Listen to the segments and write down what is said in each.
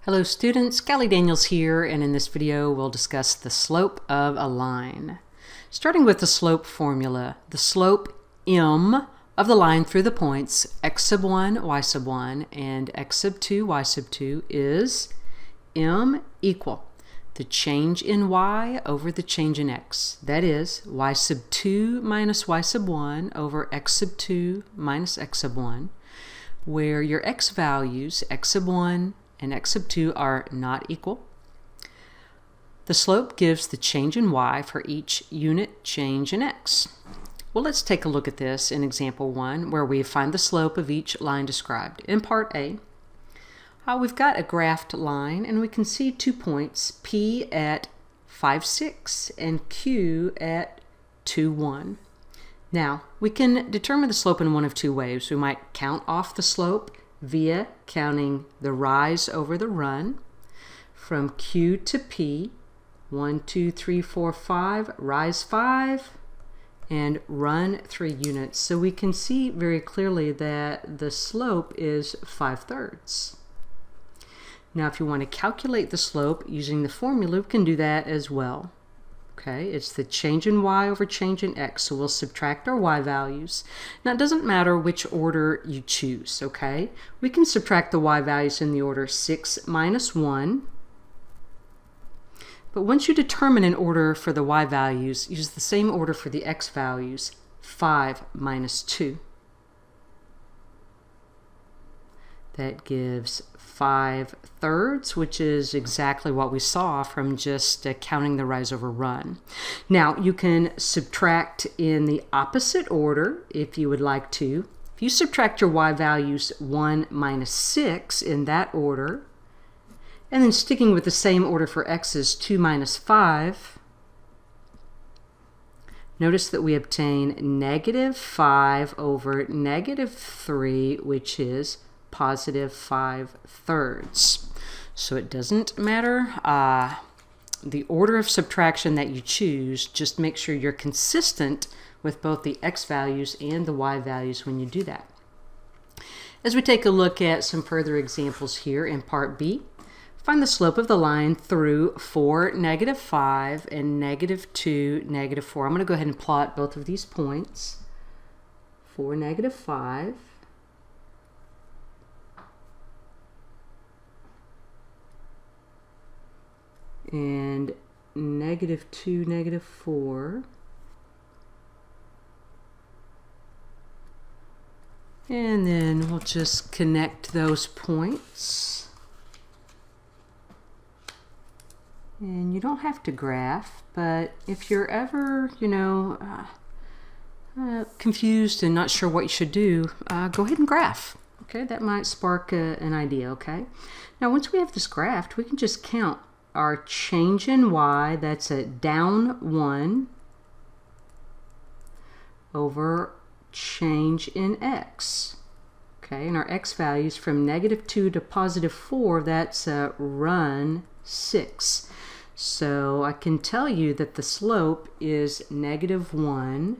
Hello students, Callie Daniels here, and in this video we'll discuss the slope of a line. Starting with the slope formula, the slope m of the line through the points x sub 1, y sub 1, and x sub 2, y sub 2 is m equal the change in y over the change in x. That is, y sub 2 minus y sub 1 over x sub 2 minus x sub 1, where your x values, x sub 1 and x sub 2, are not equal. The slope gives the change in y for each unit change in x. Well, let's take a look at this in example 1, where we find the slope of each line described. In part A, we've got a graphed line, and we can see 2 points, P at 5, 6 and Q at 2, 1. Now, we can determine the slope in one of two ways. We might count off the slope via counting the rise over the run from Q to P, 1, 2, 3, 4, 5, rise 5, and run 3 units. So we can see very clearly that the slope is 5/3. Now, if you want to calculate the slope using the formula, we can do that as well. Okay, it's the change in y over change in x, so we'll subtract our y values. Now, it doesn't matter which order you choose, okay? We can subtract the y values in the order 6 minus 1. But once you determine an order for the y values, use the same order for the x values, 5 minus 2. That gives 5/3, which is exactly what we saw from just counting the rise over run. Now, you can subtract in the opposite order if you would like to. If you subtract your y values 1 minus 6 in that order, and then sticking with the same order for x's, 2 minus 5, notice that we obtain negative 5 over negative 3, which is positive 5/3. So it doesn't matter the order of subtraction that you choose, just make sure you're consistent with both the x values and the y values when you do that. As we take a look at some further examples here in part B, find the slope of the line through 4, negative 5, and negative 2, negative 4. I'm going to go ahead and plot both of these points. 4, negative 5. And negative 2, negative 4. And then we'll just connect those points. And you don't have to graph, but if you're ever, confused and not sure what you should do, go ahead and graph. Okay, that might spark an idea, okay? Now, once we have this graphed, we can just count our change in y, that's a down 1, over change in x. Okay, and our x values from negative 2 to positive 4, that's a run 6. So I can tell you that the slope is negative 1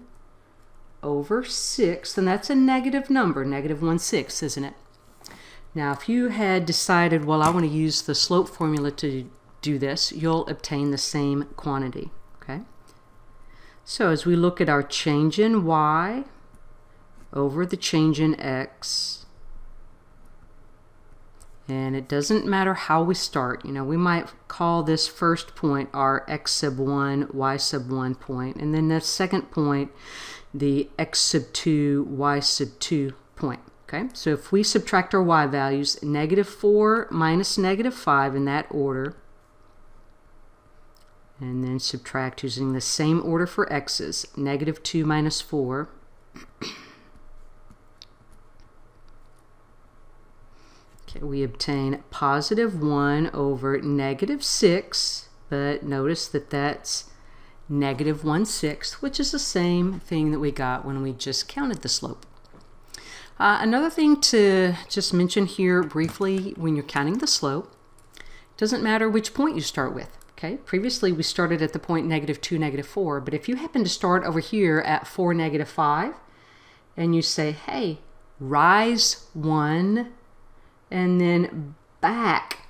over 6, and that's a negative number, negative 1/6, isn't it? Now, if you had decided, well, I want to use the slope formula to do this, you'll obtain the same quantity, okay? So as we look at our change in y over the change in x, and it doesn't matter how we start, we might call this first point our x sub 1, y sub 1 point, and then the second point the x sub 2, y sub 2 point. Okay, so if we subtract our y values, negative 4 minus negative 5 in that order, and then subtract using the same order for x's, negative 2 minus 4. Okay, we obtain positive 1 over negative 6, but notice that that's negative 1/6, which is the same thing that we got when we just counted the slope. Another thing to just mention here briefly when you're counting the slope, doesn't matter which point you start with. Okay, previously we started at the point negative 2, negative 4, but if you happen to start over here at 4, negative 5, and you say, hey, rise 1, and then back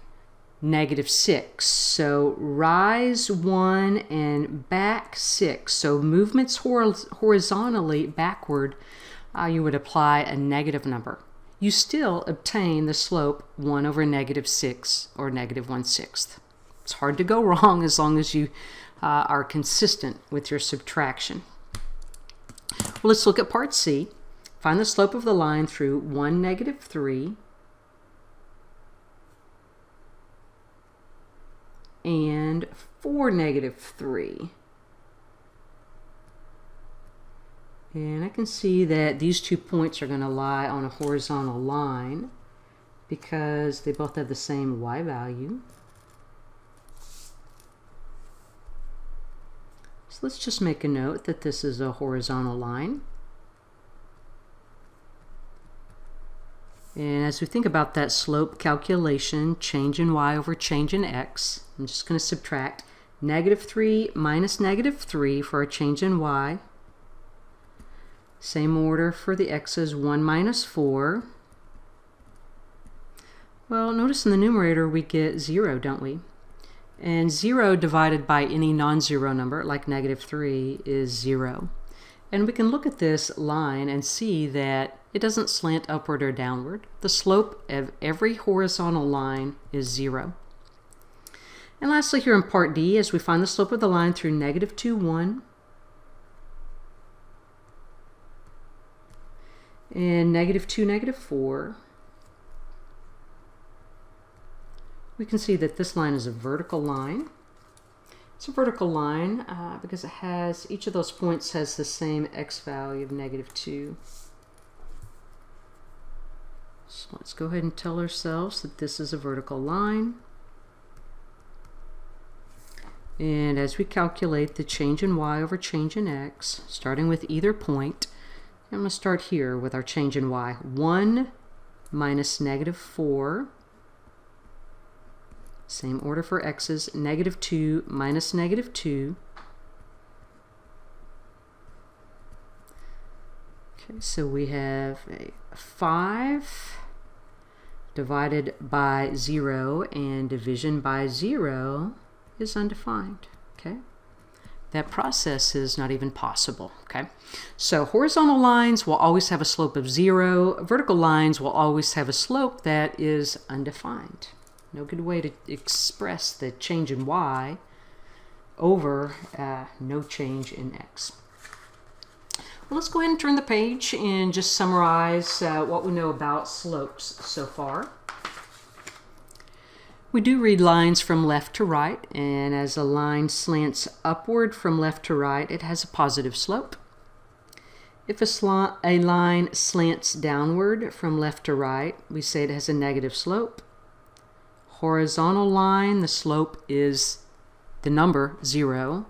-6. So rise 1 and back 6. So movements horizontally backward, you would apply a negative number. You still obtain the slope 1 over -6 or -1/6. It's hard to go wrong as long as you are consistent with your subtraction. Well, let's look at part C. Find the slope of the line through 1, -3, and 4, -3. And I can see that these 2 points are going to lie on a horizontal line because they both have the same y value. So let's just make a note that this is a horizontal line. And as we think about that slope calculation, change in y over change in x, I'm just going to subtract -3 minus -3 for a change in y. Same order for the x's, 1 minus 4. Well, notice in the numerator we get 0, don't we? And 0 divided by any non-zero number, like -3, is 0. And we can look at this line and see that it doesn't slant upward or downward. The slope of every horizontal line is 0. And lastly, here in part D, as we find the slope of the line through -2, 1, and -2, -4, we can see that this line is a vertical line. It's a vertical line because it has, each of those points has the same x value of -2. So let's go ahead and tell ourselves that this is a vertical line. And as we calculate the change in y over change in x, starting with either point, I'm going to start here with our change in y. 1 minus -4. Same order for x's, -2 minus -2. Okay, so we have a 5 divided by 0, and division by 0 is undefined. Okay, that process is not even possible. Okay, so horizontal lines will always have a slope of 0. Vertical lines will always have a slope that is undefined. No good way to express the change in y over no change in x. Well, let's go ahead and turn the page and just summarize what we know about slopes so far. We do read lines from left to right, and as a line slants upward from left to right, it has a positive slope. If a line slants downward from left to right, we say it has a negative slope. Horizontal line, the slope is the number 0,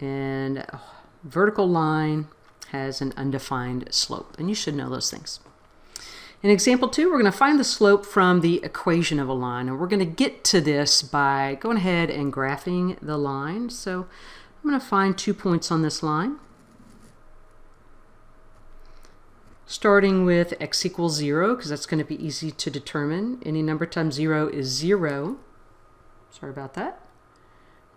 and a vertical line has an undefined slope, and you should know those things. In example 2, we're going to find the slope from the equation of a line, and we're going to get to this by going ahead and graphing the line. So I'm going to find 2 points on this line, starting with x equals 0, because that's going to be easy to determine. Any number times 0 is 0. Sorry about that.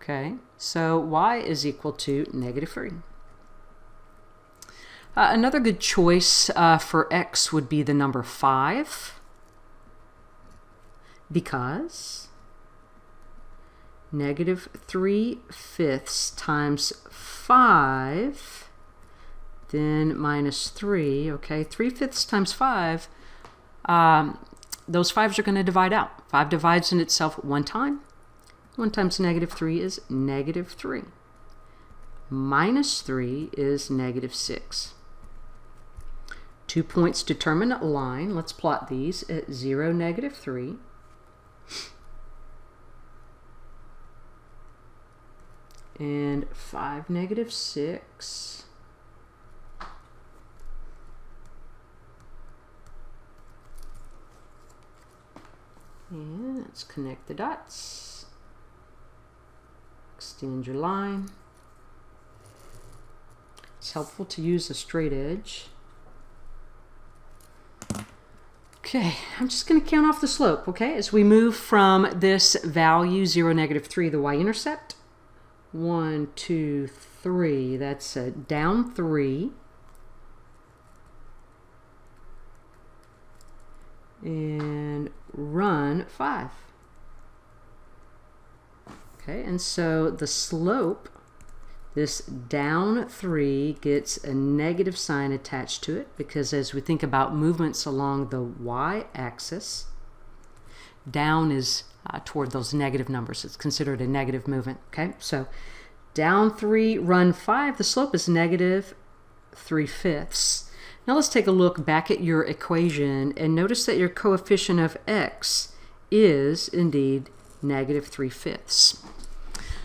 Okay, so y is equal to -3. Another good choice for x would be the number 5, because -3/5 times 5, then -3, okay, 3/5 times 5, those 5s are going to divide out. 5 divides in itself 1 time. 1 times -3 is -3. -3 is -6. 2 points determine a line. Let's plot these at 0, -3. And 5, -6. And let's connect the dots. Extend your line. It's helpful to use a straight edge. Okay, I'm just going to count off the slope, okay? As we move from this value, 0, -3, the y-intercept. 1, 2, 3, that's a down 3. And run 5. Okay, and so the slope, this down 3 gets a negative sign attached to it because as we think about movements along the y-axis, down is toward those negative numbers. It's considered a negative movement. Okay, so down 3, run 5, the slope is -3/5. Now let's take a look back at your equation and notice that your coefficient of x is indeed -3/5.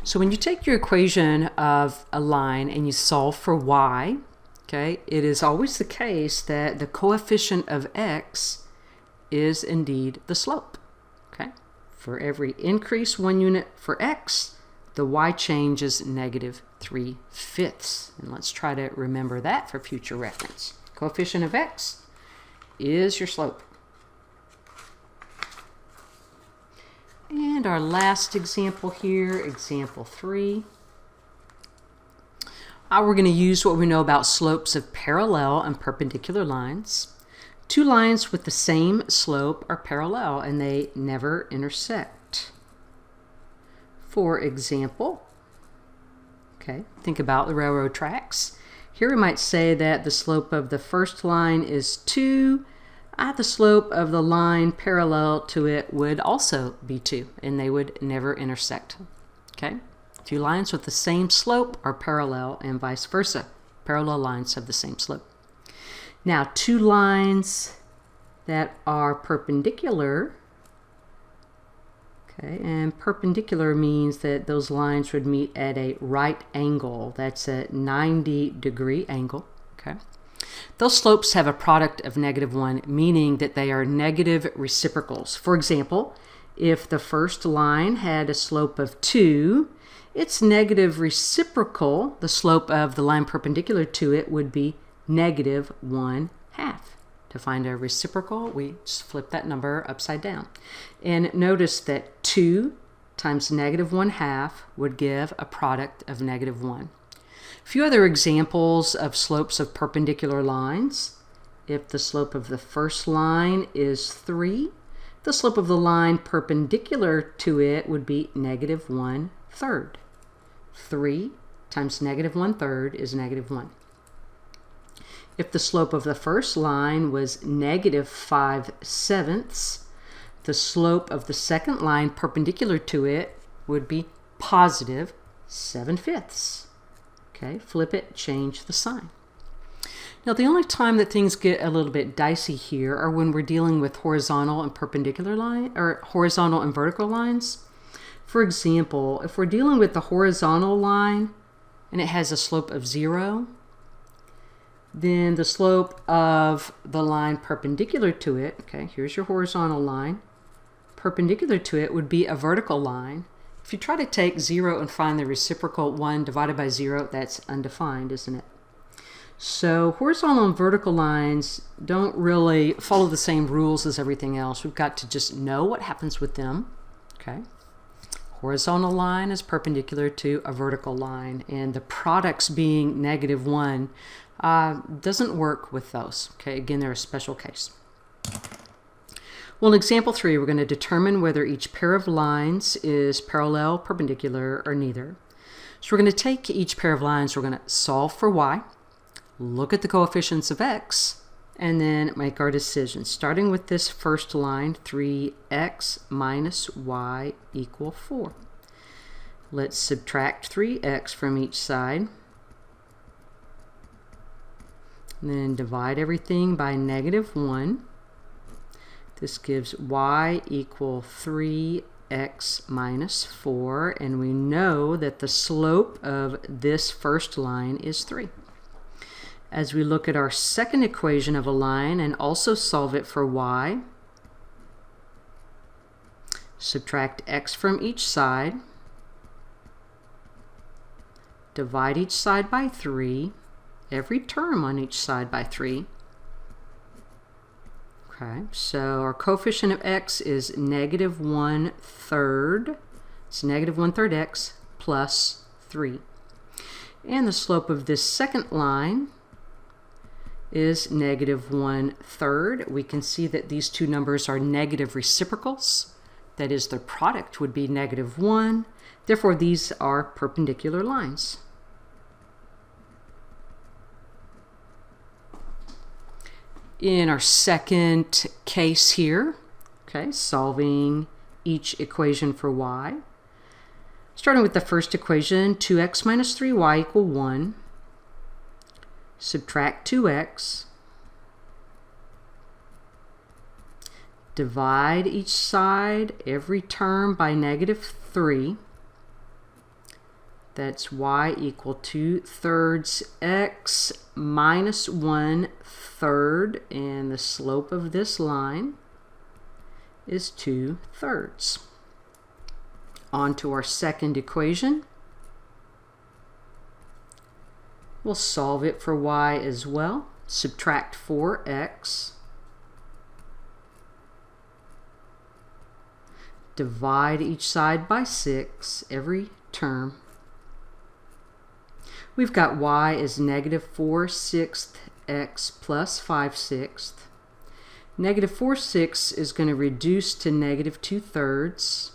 So when you take your equation of a line and you solve for y, okay, it is always the case that the coefficient of x is indeed the slope. Okay, for every increase 1 unit for x, the y change is -3/5. And let's try to remember that for future reference. Coefficient of x is your slope. And our last example here, example 3. We're going to use what we know about slopes of parallel and perpendicular lines. Two lines with the same slope are parallel and they never intersect. For example, okay, think about the railroad tracks. Here we might say that the slope of the first line is 2. The slope of the line parallel to it would also be 2, and they would never intersect. Okay? Two lines with the same slope are parallel and vice versa. Parallel lines have the same slope. Now, two lines that are perpendicular, okay, and perpendicular means that those lines would meet at a right angle. That's a 90-degree angle. Okay. Those slopes have a product of -1, meaning that they are negative reciprocals. For example, if the first line had a slope of 2, its negative reciprocal, the slope of the line perpendicular to it, would be -1/2. To find a reciprocal, we just flip that number upside down. And notice that 2 times -1/2 would give a product of -1. A few other examples of slopes of perpendicular lines. If the slope of the first line is 3, the slope of the line perpendicular to it would be -1/3. 3 times -1/3 is -1. If the slope of the first line was -5/7, the slope of the second line perpendicular to it would be +7/5. Okay, flip it, change the sign. Now, the only time that things get a little bit dicey here are when we're dealing with horizontal and perpendicular line, or horizontal and vertical lines. For example, if we're dealing with the horizontal line and it has a slope of 0, then the slope of the line perpendicular to it, okay, here's your horizontal line, perpendicular to it would be a vertical line. If you try to take 0 and find the reciprocal 1 divided by 0, that's undefined, isn't it? So horizontal and vertical lines don't really follow the same rules as everything else. We've got to just know what happens with them. Okay. Horizontal line is perpendicular to a vertical line, and the products being -1 doesn't work with those. Okay, again, they're a special case. Well, in example 3, we're going to determine whether each pair of lines is parallel, perpendicular, or neither. So we're going to take each pair of lines, we're going to solve for y, look at the coefficients of x, and then make our decision. Starting with this first line, 3x minus y equal 4. Let's subtract 3x from each side. And then divide everything by -1. This gives y equal 3x minus 4, and we know that the slope of this first line is 3. As we look at our second equation of a line and also solve it for y, subtract x from each side, divide each side by 3, every term on each side by 3. Okay, so our coefficient of x is negative 1/3. It's negative 1/3 x plus 3. And the slope of this second line is negative 1/3. We can see that these two numbers are negative reciprocals. That is, their product would be negative 1. Therefore, these are perpendicular lines. In our second case here, okay, solving each equation for y. Starting with the first equation, 2x minus 3y equal 1. Subtract 2x. Divide each side, every term, by negative 3. That's y equal 2/3 x minus 1/3, and the slope of this line is 2/3. On to our second equation. We'll solve it for y as well. Subtract 4x. Divide each side by 6, every term. We've got y is negative 4/6 x plus 5/6. Negative 4/6 is going to reduce to negative 2/3.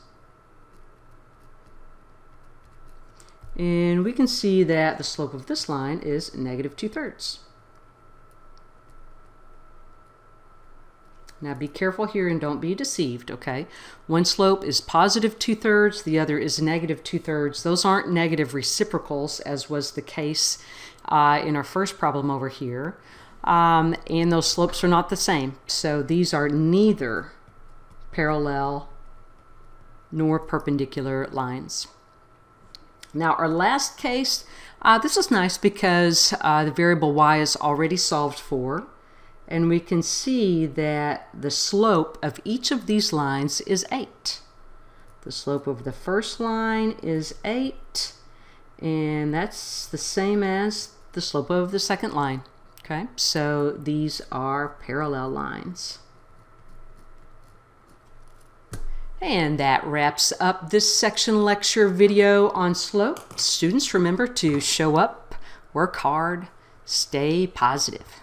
And we can see that the slope of this line is negative 2/3. Now be careful here and don't be deceived, okay? One slope is positive 2/3, the other is negative 2/3. Those aren't negative reciprocals, as was the case in our first problem over here. And those slopes are not the same. So these are neither parallel nor perpendicular lines. Now our last case, this is nice because the variable y is already solved for. And we can see that the slope of each of these lines is 8. The slope of the first line is 8, and that's the same as the slope of the second line. Okay, so these are parallel lines. And that wraps up this section lecture video on slope. Students, remember to show up, work hard, stay positive.